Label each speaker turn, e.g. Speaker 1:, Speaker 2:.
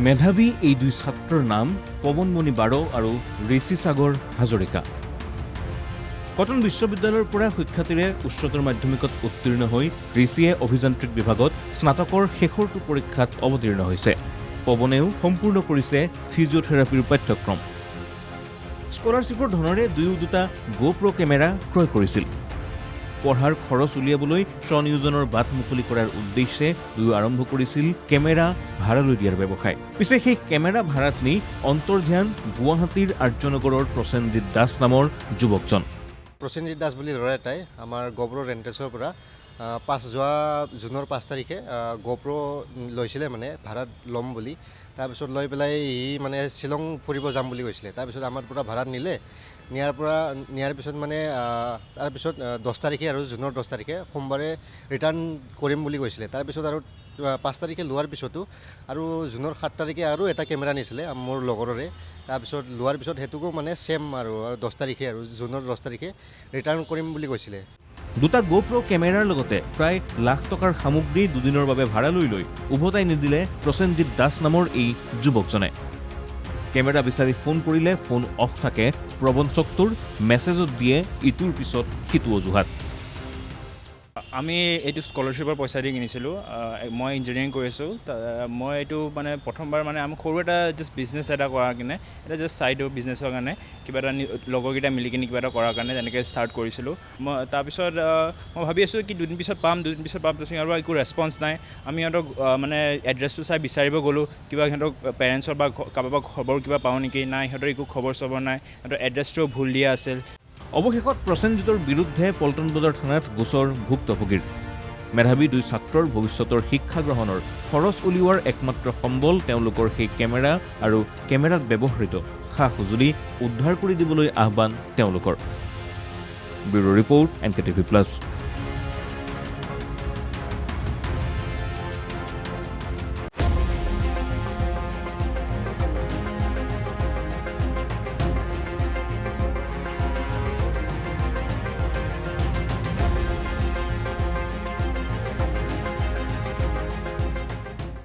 Speaker 1: মেধাৱী এই দুই ছাত্ৰৰ নাম পৱনমণি বাৰ আৰু ঋষি সাগৰ হাজৰিকা। কটন বিশ্ববিদ্যালয়ৰ পৰা সুখ্যাতিৰে উচ্চতৰ মাধ্যমিকত উত্তীৰ্ণ হৈ ঋষিয়ে অভিযান্ত্ৰিক বিভাগত স্নাতকৰ শেষৰটো পৰীক্ষাত অৱতীৰ্ণ হৈছে। পৱনেও সম্পূৰ্ণ কৰিছে ফিজিঅ'থেৰাপিৰ পাঠ্যক্ৰম। স্কলাৰশ্বিপৰ ধনেৰে দুটা গোপ্ৰ কেমেৰা ক্ৰয় কৰিছিল। পঢ়াৰ খৰচ উলিয়াবলৈ স্বনিয়োজনৰ বাট মুকলি কৰাৰ উদ্দেশ্যে দুয়ো আৰম্ভ কৰিছিল কেমেৰা ভাড়ালৈ দিয়াৰ ব্যৱসায়। পিছে সেই কেমেৰা ভাড়াত নি অন্তৰ্ধান গুৱাহাটীৰ আৰ্যনগৰৰ প্ৰসেনজিৎ দাস নামৰ যুৱকজন।
Speaker 2: প্ৰসেনজিৎ দাস বুলি ল'ৰা এটাই আমাৰ গপ্ৰ ৰেণ্টেছৰ পৰা যোৱা জুনৰ 5 তাৰিখে গপ্ৰ লৈছিলে, মানে ভাড়াত ল'ম বুলি। তাৰপিছত লৈ পেলাই সি মানে শ্বিলং ফুৰিব যাম বুলি কৈছিলে। তাৰপিছত আমাৰ পৰা ভাড়াত নিয়াৰ পিছত মানে তাৰপিছত 10 তাৰিখে আৰু জুনৰ 10 তাৰিখে সোমবাৰে ৰিটাৰ্ণ কৰিম বুলি কৈছিলে। তাৰপিছত আৰু 5 তাৰিখে লোৱাৰ পিছতো আৰু জুনৰ 7 তাৰিখে আৰু এটা কেমেৰা নিছিলে মোৰ লগৰৰে। তাৰপিছত লোৱাৰ পিছত সেইটোকো মানে ছেম আৰু 10 তাৰিখে আৰু জুনৰ 10 তাৰিখে ৰিটাৰ্ণ কৰিম বুলি কৈছিলে।
Speaker 1: দুটা গোপ্ৰ কেমেৰাৰ লগতে প্ৰায় লাখ টকাৰ সামগ্ৰী দুদিনৰ বাবে ভাড়ালৈ লৈ উভতাই নিদিলে প্ৰসেনজিৎ দাস নামৰ এই যুৱকজনে। কেমেৰা বিচাৰি ফোন কৰিলে ফোন অফ থাকে, প্ৰবঞ্চকটোৰ মেছেজত দিয়ে ইটোৰ পিছত সিটো অজুহাত।
Speaker 3: আমি এইটো স্কলাৰশ্বিপৰ পইচা দি কিনিছিলোঁ। মই ইঞ্জিনিয়াৰিং কৰি আছোঁ। মই এইটো মানে প্ৰথমবাৰ মানে আমি সৰু এটা জাষ্ট বিজনেছ এটা কৰাৰ কাৰণে, এটা জাষ্ট চাইড বিজনেছৰ কাৰণে কিবা এটা লগৰকেইটা মিলি কিনি কিবা এটা কৰাৰ কাৰণে তেনেকৈ ষ্টাৰ্ট কৰিছিলোঁ। তাৰপিছত মই ভাবি আছোঁ কি দুদিন পিছত পাম তাৰপিছত আৰু একো ৰেছপন্স নাই। আমি সিহঁতক মানে এড্ৰেছটো চাই বিচাৰিব গ'লোঁ, কিবা সিহঁতক পেৰেণ্টছৰ বা কাৰোবাৰ খবৰ কিবা পাওঁ নেকি, নাই সিহঁতৰ একো খবৰ চবৰ নাই, সিহঁতৰ এড্ৰেছটোও ভুল দিয়া আছিল।
Speaker 1: অৱশেষত প্ৰসেনজিতৰ বিৰুদ্ধে পল্টন বজাৰ থানাত গোচৰ ভুক্তভোগীৰ। মেধাৱী দুই ছাত্ৰৰ ভৱিষ্যতৰ শিক্ষা গ্ৰহণৰ খৰচ উলিওৱাৰ একমাত্ৰ সম্বল তেওঁলোকৰ সেই কেমেৰা আৰু কেমেৰাত ব্যৱহৃত সা সঁজুলি উদ্ধাৰ কৰি দিবলৈ আহ্বান তেওঁলোকৰ। Bureau' report NKTV+।